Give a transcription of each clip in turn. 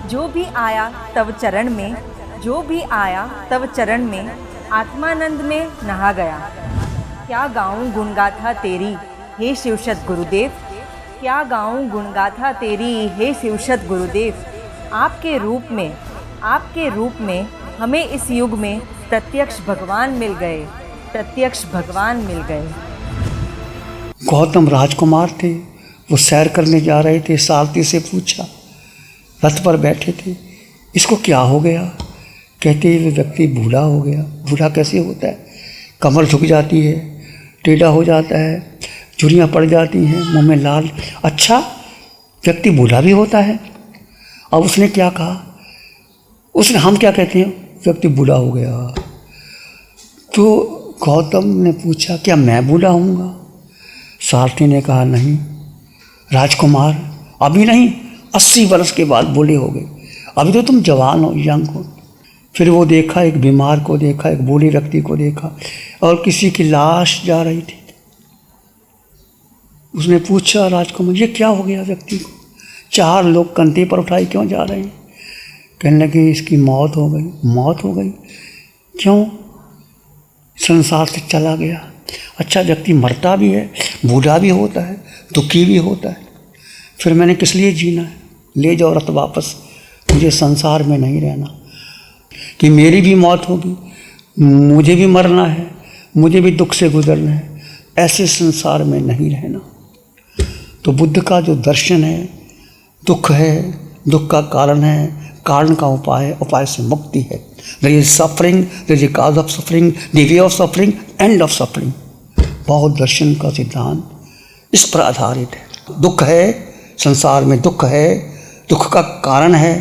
जो भी आया तव चरण में, जो भी आया तव चरण में, आत्मानंद में नहा गया। क्या गाऊं गुणगाथा तेरी हे शिवशत गुरुदेव, क्या गाऊं गुणगाथा तेरी हे शिवशत गुरुदेव। आपके रूप में हमें इस युग में प्रत्यक्ष भगवान मिल गए, प्रत्यक्ष भगवान मिल गए। गौतम राजकुमार थे, वो सैर करने जा रहे थे। सारथी से पूछा, रथ पर बैठे थे, इसको क्या हो गया? कहते वो व्यक्ति बूढ़ा हो गया। बूढ़ा कैसे होता है? कमर झुक जाती है, टेढ़ा हो जाता है, झुर्रियाँ पड़ जाती हैं, मुंह में लाल। अच्छा, व्यक्ति बूढ़ा भी होता है? अब उसने क्या कहा? उसने, हम क्या कहते हैं, व्यक्ति बूढ़ा हो गया। तो गौतम ने पूछा, क्या मैं बूढ़ा होऊंगा? सारथी ने कहा, नहीं राजकुमार, अभी नहीं, 80 वर्ष के बाद बूढ़े हो गए, अभी तो तुम जवान हो, यंग हो। फिर वो देखा, एक बीमार को देखा, एक बूढ़े व्यक्ति को देखा, और किसी की लाश जा रही थी। उसने पूछा, राजकुमार ये क्या हो गया व्यक्ति को? 4 लोग कंधे पर उठाए क्यों जा रहे हैं? कहने लगे, इसकी मौत हो गई। मौत हो गई? क्यों? संसार से चला गया। अच्छा, व्यक्ति मरता भी है, बूढ़ा भी होता है, दुखी भी होता है, फिर मैंने किस लिए जीना है? ले जाओ रथ वापस, मुझे संसार में नहीं रहना, कि मेरी भी मौत होगी, मुझे भी मरना है, मुझे भी दुख से गुजरना है, ऐसे संसार में नहीं रहना। तो बुद्ध का जो दर्शन है, दुख है, दुख का कारण है, कारण का उपाय है, उपाय से मुक्ति है। There is suffering, there is a cause of suffering, the way of suffering, end of suffering. बौद्ध दर्शन का सिद्धांत इस पर आधारित है। दुख है, संसार में दुख है, दुख का कारण है,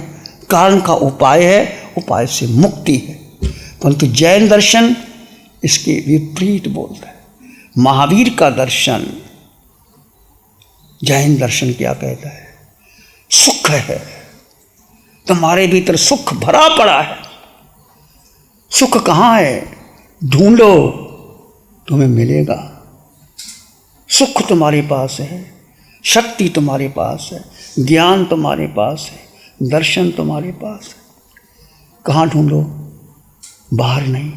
कारण का उपाय है, उपाय से मुक्ति है। परंतु जैन दर्शन इसके विपरीत बोलता है। महावीर का दर्शन, जैन दर्शन क्या कहता है? सुख है, तुम्हारे भीतर सुख भरा पड़ा है। सुख कहाँ है? ढूंढो, तुम्हें मिलेगा। सुख तुम्हारे पास है, शक्ति तुम्हारे पास है, ज्ञान तुम्हारे पास है, दर्शन तुम्हारे पास है। कहाँ ढूंढो? बाहर नहीं,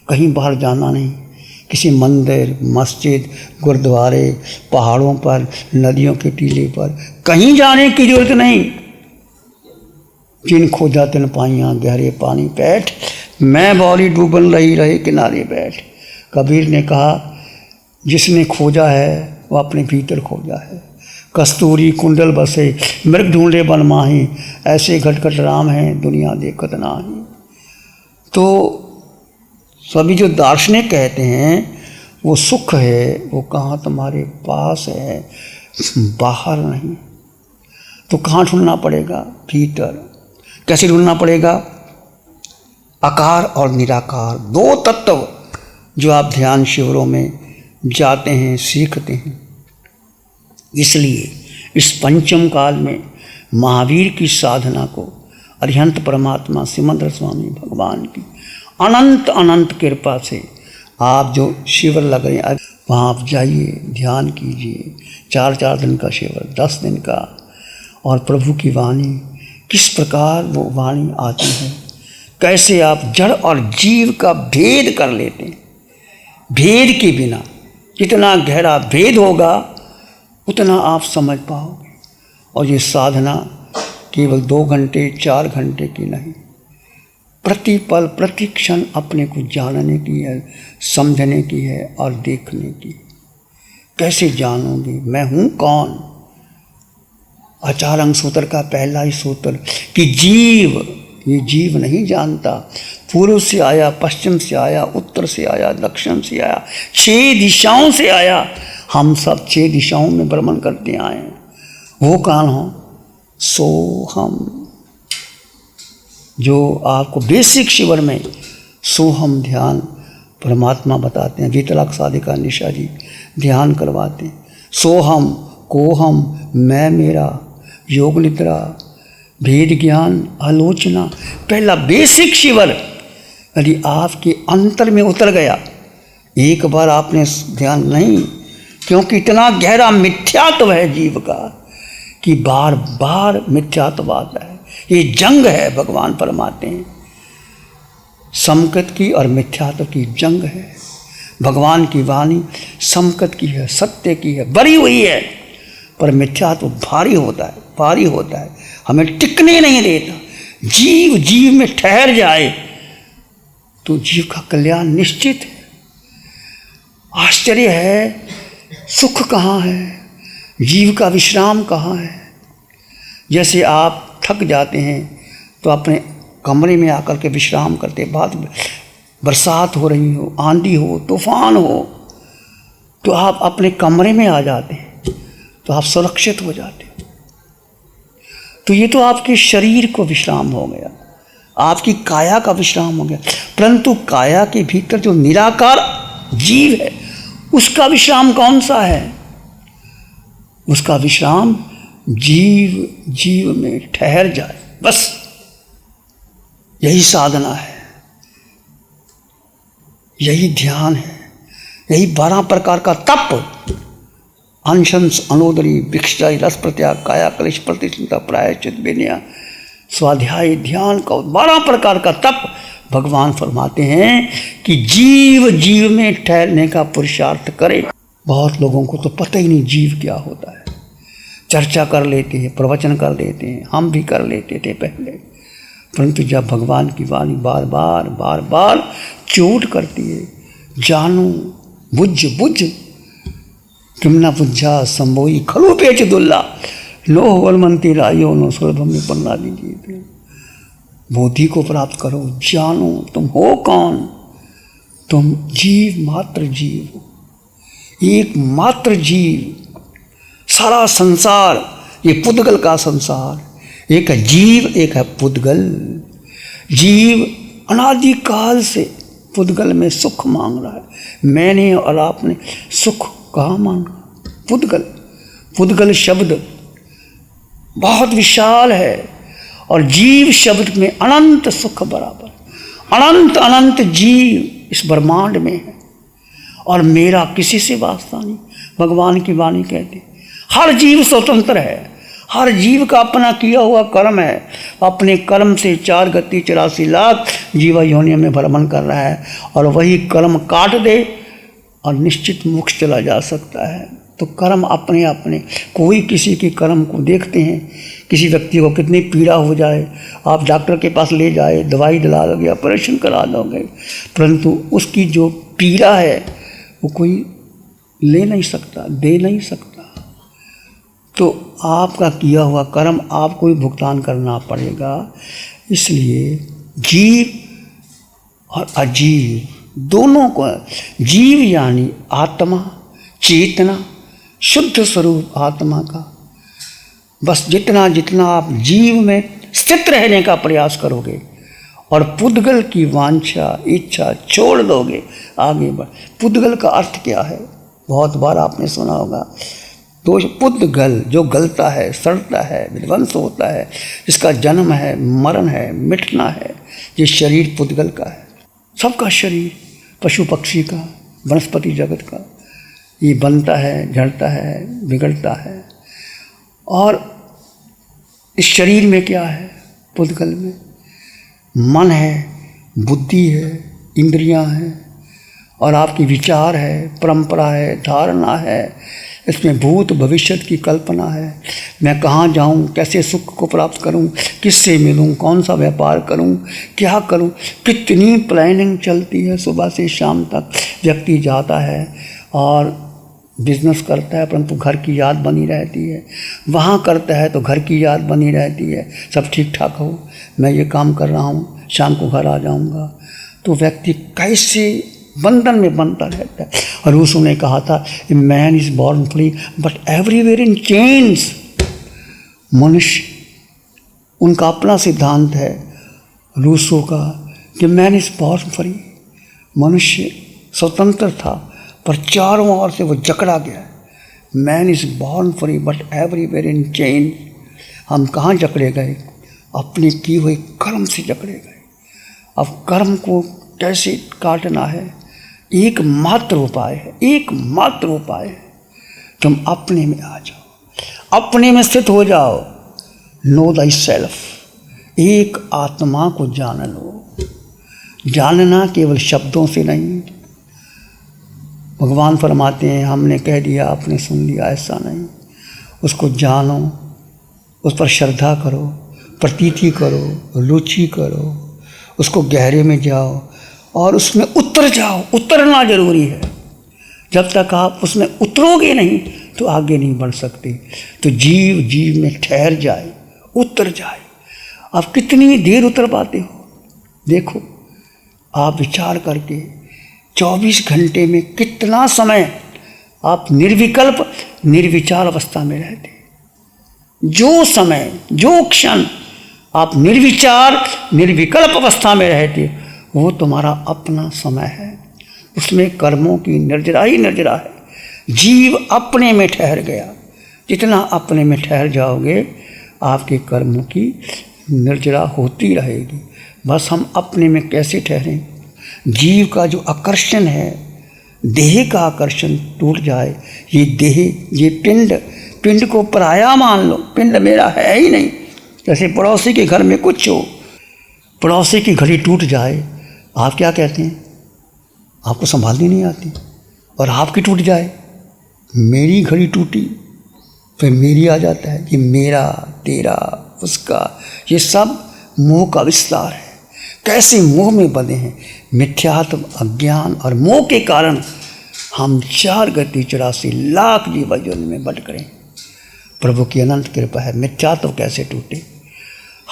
कहीं बाहर जाना नहीं, किसी मंदिर, मस्जिद, गुरुद्वारे, पहाड़ों पर, नदियों के टीले पर कहीं जाने की जरूरत नहीं। जिन खोजा तिन पाइयाँ गहरे पानी बैठ, मैं बौली डूबन रही रहे किनारे बैठ। कबीर ने कहा, जिसने खोजा है वो अपने भीतर खोजा है। कस्तूरी कुंडल बसे मृग ढूंढे बन माही, ऐसे घटघट राम हैं दुनिया देखत नाही। तो सभी जो दार्शनिक कहते हैं वो सुख है, वो कहाँ? तुम्हारे पास है, बाहर नहीं। तो कहाँ ढूंढना पड़ेगा? भीतर। कैसे ढूंढना पड़ेगा? आकार और निराकार, 2 तत्व जो आप ध्यान शिविरों में जाते हैं, सीखते हैं। इसलिए इस पंचम काल में महावीर की साधना को अरिहंत परमात्मा सिमंदर स्वामी भगवान की अनंत अनंत कृपा से आप जो शिविर लग रहे हैं वहाँ आप जाइए, ध्यान कीजिए। 4 दिन का शिविर, 10 दिन का, और प्रभु की वाणी, किस प्रकार वो वाणी आती है, कैसे आप जड़ और जीव का भेद कर लेते हैं। भेद के बिना जितना गहरा भेद होगा उतना आप समझ पाओगे। और ये साधना केवल 2 घंटे 4 घंटे की नहीं, प्रति पल प्रति क्षण अपने को जानने की है, समझने की है और देखने की। कैसे जानोगे मैं हूँ कौन? आचार्य सूत्र का पहला ही सूत्र कि जीव, ये जीव नहीं जानता। पूर्व से आया, पश्चिम से आया, उत्तर से आया, दक्षिण से आया, 6 दिशाओं से आया। हम सब 6 दिशाओं में भ्रमण करते आए हैं। वो कौन हो? सो हम। जो आपको बेसिक शिविर में सोहम ध्यान परमात्मा बताते हैं, वीतराग साधिका निशा जी ध्यान करवाते हैं। सोहम, कोहम, मैं मेरा, योग निद्रा, भेद ज्ञान, आलोचना, पहला बेसिक शिविर यदि आपके अंतर में उतर गया, एक बार आपने ध्यान नहीं, क्योंकि इतना गहरा मिथ्यात्व है जीव का कि बार बार मिथ्यात्व आता है। ये जंग है, भगवान फरमाते हैं। समकत की और मिथ्यात्व की जंग है। भगवान की वाणी समकत की है, सत्य की है, बरी हुई है, पर मिथ्यात्व भारी होता है, भारी होता है, हमें टिकने नहीं देता। जीव जीव में ठहर जाए तो जीव का कल्याण निश्चित है। आश्चर्य है, सुख कहाँ है, जीव का विश्राम कहाँ है। जैसे आप थक जाते हैं तो अपने कमरे में आकर के विश्राम करते, बाद बरसात हो रही हो, आंधी हो, तूफान हो, तो आप अपने कमरे में आ जाते हैं, तो आप सुरक्षित हो जाते हैं। तो ये तो आपके शरीर को विश्राम हो गया, आपकी काया का विश्राम हो गया। परंतु काया के भीतर जो निराकार जीव है, उसका विश्राम कौन सा है? उसका विश्राम जीव जीव में ठहर जाए, बस यही साधना है, यही ध्यान है, यही 12 प्रकार का तप। अनशंस, अनोदरी, भिक्षाई, रस प्रत्याग, काया कलेश, प्रतिष्ठा, प्रायश्चित, विनय, स्वाध्याय, ध्यान का 12 प्रकार का तप भगवान फरमाते हैं कि जीव जीव में ठहरने का पुरुषार्थ करे। बहुत लोगों को तो पता ही नहीं जीव क्या होता है। चर्चा कर लेते हैं, प्रवचन कर देते हैं, हम भी कर लेते थे पहले, परंतु जब भगवान की वाणी बार बार बार बार चोट करती है, जानो बुझ बुझ किम न बुझा संभोई खलु पेच दुल्ला लोह वलमंती रायो नो सुरभम में पन्ना दीजिए। बोधि को प्राप्त करो, जानो तुम हो कौन, तुम जीव मात्र जीव हो, एक मात्र जीव। सारा संसार ये पुद्गल का संसार, एक है जीव, एक है पुद्गल। जीव अनादिकाल से पुद्गल में सुख मांग रहा है। मैंने और आपने सुख कहाँ मांगा? पुद्गल। पुद्गल शब्द बहुत विशाल है और जीव शब्द में अनंत सुख बराबर, अनंत अनंत जीव इस ब्रह्मांड में है और मेरा किसी से वास्ता नहीं। भगवान की वाणी कहती हर जीव स्वतंत्र है, हर जीव का अपना किया हुआ कर्म है। अपने कर्म से 4 गति 84 लाख जीवा योनियों में भ्रमण कर रहा है और वही कर्म काट दे और निश्चित मोक्ष चला जा सकता है। तो कर्म अपने अपने, कोई किसी के कर्म को देखते हैं। किसी व्यक्ति को कितनी पीड़ा हो जाए, आप डॉक्टर के पास ले जाए, दवाई दिला दोगे, ऑपरेशन करा दोगे, परंतु उसकी जो पीड़ा है वो कोई ले नहीं सकता, दे नहीं सकता। तो आपका किया हुआ कर्म आपको ही भुगतान करना पड़ेगा। इसलिए जीव और अजीव दोनों को, जीव यानी आत्मा, चेतना, शुद्ध स्वरूप आत्मा का, बस जितना जितना आप जीव में स्थित रहने का प्रयास करोगे और पुद्गल की वांछा इच्छा छोड़ दोगे, आगे बढ़। पुद्गल का अर्थ क्या है? बहुत बार आपने सुना होगा, तो पुद्गल जो गलता है, सड़ता है, विध्वंस होता है, जिसका जन्म है, मरण है, मिटना है, ये शरीर पुद्गल का है। सबका शरीर, पशु पक्षी का, वनस्पति जगत का, ये बनता है, झड़ता है, बिगड़ता है। और इस शरीर में क्या है? पुद्गल में मन है, बुद्धि है, इंद्रियां हैं और आपकी विचार है, परंपरा है, धारणा है। इसमें भूत भविष्य की कल्पना है। मैं कहाँ जाऊँ, कैसे सुख को प्राप्त करूँ, किससे मिलूँ, कौन सा व्यापार करूँ, क्या करूँ, कितनी प्लानिंग चलती है। सुबह से शाम तक व्यक्ति जाता है और बिजनेस करता है, परंतु घर की याद बनी रहती है। वहाँ करता है तो घर की याद बनी रहती है, सब ठीक ठाक हो, मैं ये काम कर रहा हूँ, शाम को घर आ जाऊँगा। तो व्यक्ति कैसे बंधन में बनता रहता है। और रूसो ने कहा था, man is born free but everywhere in chains. मनुष्य, उनका अपना सिद्धांत है रूसो का कि मैन इज बॉर्न फ्री, मनुष्य स्वतंत्र था पर चारों ओर से वो जकड़ा गया है। Man is born free but everywhere in chain. हम कहाँ जकड़े गए? अपने किए हुए कर्म से जकड़े गए। अब कर्म को कैसे काटना है? एकमात्र उपाय है, एकमात्र उपाय है, तुम अपने में आ जाओ, अपने में स्थित हो जाओ। नो दाई सेल्फ, एक आत्मा को जान लो। जानना केवल शब्दों से नहीं। भगवान फरमाते हैं हमने कह दिया आपने सुन लिया, ऐसा नहीं। उसको जानो, उस पर श्रद्धा करो, प्रतीति करो, रुचि करो, उसको गहरे में जाओ और उसमें उतर जाओ। उतरना जरूरी है। जब तक आप उसमें उतरोगे नहीं तो आगे नहीं बढ़ सकते। तो जीव जीव में ठहर जाए, उतर जाए। आप कितनी देर उतर पाते हो? देखो, आप विचार करके 24 घंटे में कितना समय आप निर्विकल्प निर्विचार अवस्था में रहते। जो समय, जो क्षण आप निर्विचार निर्विकल्प अवस्था में रहते, वो तुम्हारा अपना समय है। उसमें कर्मों की निर्जरा ही निर्जरा है। जीव अपने में ठहर गया। जितना अपने में ठहर जाओगे आपके कर्मों की निर्जरा होती रहेगी। बस हम अपने में कैसे ठहरें? जीव का जो आकर्षण है, देह का आकर्षण टूट जाए। ये देह, ये पिंड को पराया मान लो। पिंड मेरा है ही नहीं। जैसे पड़ोसी के घर में कुछ हो, पड़ोसी की घड़ी टूट जाए, आप क्या कहते हैं? आपको संभालनी नहीं आती। और आपकी टूट जाए, मेरी घड़ी टूटी, फिर मेरी आ जाता है। ये मेरा, तेरा, उसका, ये सब मोह का विस्तार है। कैसे मोह में बंधे हैं। मिथ्यात्व, अज्ञान और मोह के कारण हम 4 गति 84 लाख जीवन में भटक रहे हैं। प्रभु की अनंत कृपा है। मिथ्यात्व कैसे टूटे,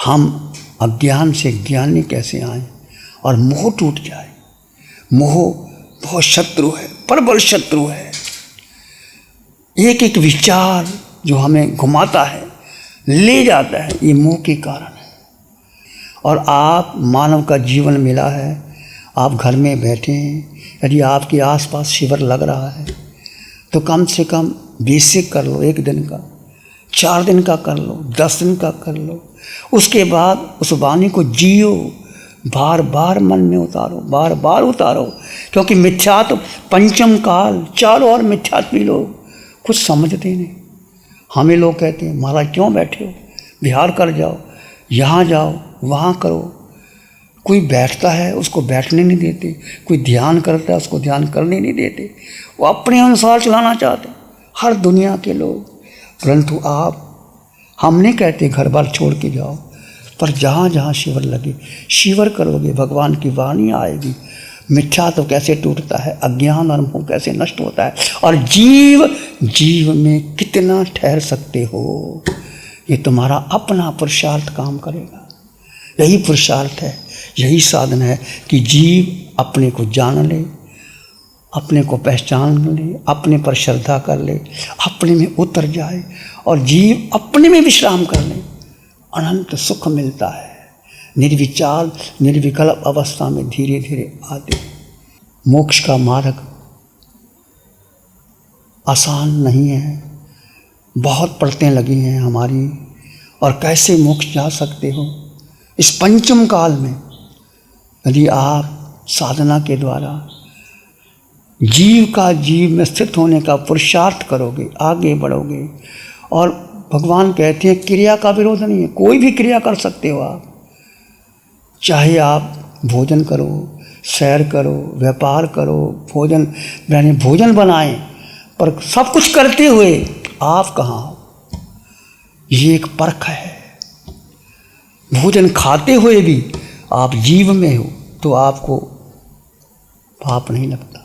हम अज्ञान से ज्ञानी कैसे आए और मोह टूट जाए। मोह बहुत शत्रु है, प्रबल शत्रु है। एक एक विचार जो हमें घुमाता है, ले जाता है, ये मोह के कारण है। और आप, मानव का जीवन मिला है, आप घर में बैठे हैं, यदि आपके आसपास शिविर लग रहा है तो कम से कम बेसिक कर लो। 1 दिन का, 4 दिन का कर लो, 10 दिन का कर लो। उसके बाद उस वाणी को जियो, बार बार मन में उतारो, बार बार उतारो। क्योंकि मिथ्यात्व, पंचम काल, चारों ओर मिथ्यात्वी लोग कुछ समझते नहीं। हमें लोग कहते हैं महाराज क्यों बैठे हो, बिहार कर जाओ, यहाँ जाओ, वहाँ करो। कोई बैठता है उसको बैठने नहीं देते, कोई ध्यान करता है उसको ध्यान करने नहीं देते। वो अपने अनुसार चलाना चाहते हर दुनिया के लोग। परंतु आप, हम नहीं कहते घर बार छोड़ के जाओ, पर जहाँ जहाँ शिविर लगे, शिविर करोगे, भगवान की वाणी आएगी। मिथ्या तो कैसे टूटता है, अज्ञान और मोह कैसे नष्ट होता है, और जीव जीव में कितना ठहर सकते हो, ये तुम्हारा अपना पुरुषार्थ काम करेगा। यही पुरुषार्थ है, यही साधन है कि जीव अपने को जान ले, अपने को पहचान ले, अपने पर श्रद्धा कर ले, अपने में उतर जाए और जीव अपने में विश्राम कर ले। अनंत सुख मिलता है। निर्विचार निर्विकल्प अवस्था में धीरे धीरे आते। मोक्ष का मार्ग आसान नहीं है, बहुत पड़तें लगी हैं हमारी। और कैसे मोक्ष जा सकते हो इस पंचम काल में, यदि आप साधना के द्वारा जीव का जीव में स्थित होने का पुरुषार्थ करोगे, आगे बढ़ोगे। और भगवान कहते हैं क्रिया का विरोध नहीं है, कोई भी क्रिया कर सकते हो आप। चाहे आप भोजन करो, सैर करो, व्यापार करो, भोजन बनाएं, पर सब कुछ करते हुए आप कहाँ हो, ये एक परख है। भोजन खाते हुए भी आप जीव में हो तो आपको पाप नहीं लगता।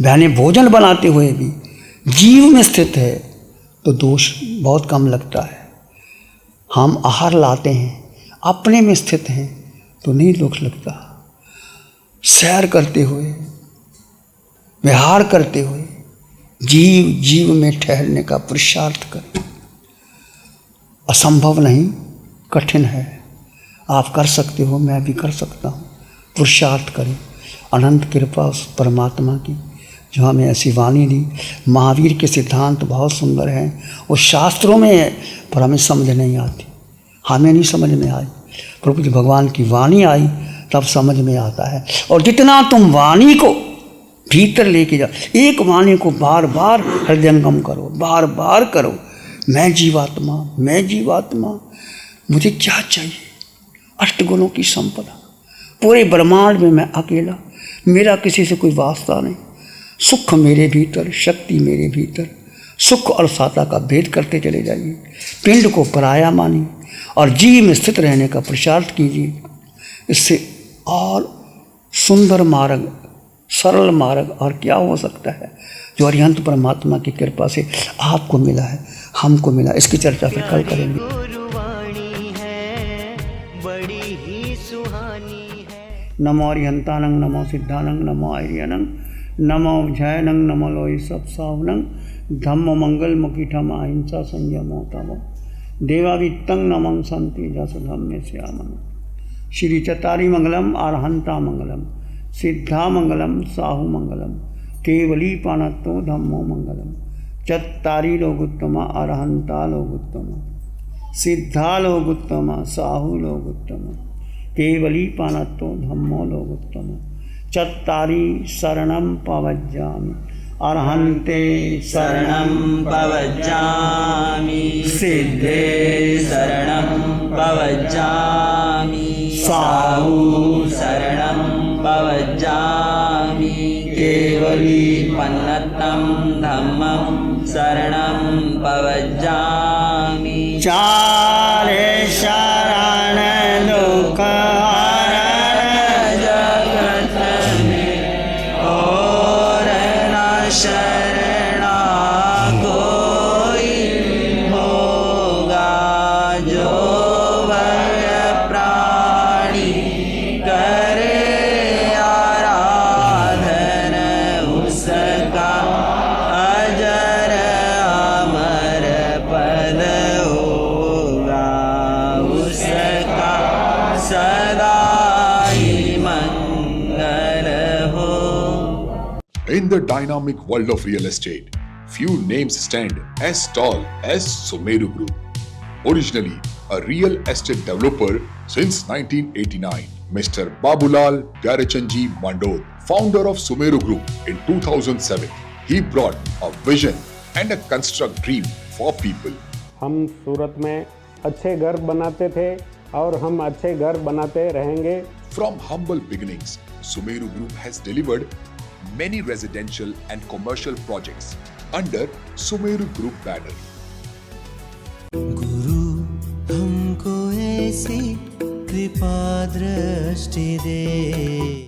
बहने भोजन बनाते हुए भी जीव में स्थित है तो दोष बहुत कम लगता है। हम आहार लाते हैं, अपने में स्थित हैं तो नहीं दोष लगता। सैर करते हुए, विहार करते हुए जीव जीव में ठहरने का पुरुषार्थ करें। असंभव नहीं, कठिन है, आप कर सकते हो, मैं भी कर सकता हूँ। पुरुषार्थ करें। अनंत कृपा उस परमात्मा की जो हमें ऐसी वाणी दी। महावीर के सिद्धांत बहुत सुंदर हैं, वो शास्त्रों में है पर हमें समझ नहीं आती, हमें नहीं समझ में आई। प्रभु जी भगवान की वाणी आई तब समझ में आता है। और जितना तुम वाणी को भीतर लेके जाओ, एक वाणी को बार बार हृदयंगम करो, बार बार करो, मैं जीवात्मा, मैं जीवात्मा, मुझे क्या चाहिए, अष्टगुणों की संपदा, पूरे ब्रह्मांड में मैं अकेला, मेरा किसी से कोई वास्ता नहीं। सुख मेरे भीतर, शक्ति मेरे भीतर, सुख और साता का भेद करते चले जाइए। पिंड को पराया मानिए और जीव में स्थित रहने का पुरुषार्थ कीजिए। इससे और सुंदर मार्ग, सरल मार्ग और क्या हो सकता है जो अरिहंत परमात्मा की कृपा से आपको मिला है, हमको मिला। इसकी चर्चा फिर कल करेंगे। नमो अरिहंतानंग, नमो सिद्धानंग, नमो आर्यनंग, नमो जयनंग, नमो लोई सत्सावनंग, धम्म मंगल मुखीठम अहिंसा संयमो तमो देवावित्तं नमं संति जस धम्मे श्यामन। श्री चतारी मंगलम, अरहंता मंगलम, सिद्धा मंगलम, साहु मंगलम, केवली पाणत्तो धम्मो मंगलम। चत्तारी लोगुत्तमा, अरहंता लोगुत्तमा, सिद्धा लोगुत्तमा, साहु लोगुत्तमा, केवली पाणत्तो धम्मो लोगुत्तमा। चत्तारी शरणं पवज्जामि, अरहन्ते शरणं पवज्जामि, सिद्धे शरणं पवज्जामि, साहु शरणं पवज्जामि, केवली पन्नतं धम्मं शरणं पवज्जामि। चारे शरण लोक शरणा कोई होगा, जो भय प्राणी करे आराधन, उसका अजर अमर पद होगा, उसका सदा ही मंगल हो। In the dynamic world of real estate, few names stand as tall as Sumeru Group. Originally a real estate developer since 1989, Mr. Babulal Garachanji Mandor, founder of Sumeru Group in 2007, he brought a vision and a construct dream for people. हम सूरत में अच्छे घर बनाते थे और हम अच्छे घर बनाते रहेंगे। From humble beginnings, Sumeru Group has delivered many residential and commercial projects under Sumeru Group banner. गुरु हमको ऐसी कृपा दृष्टि दे।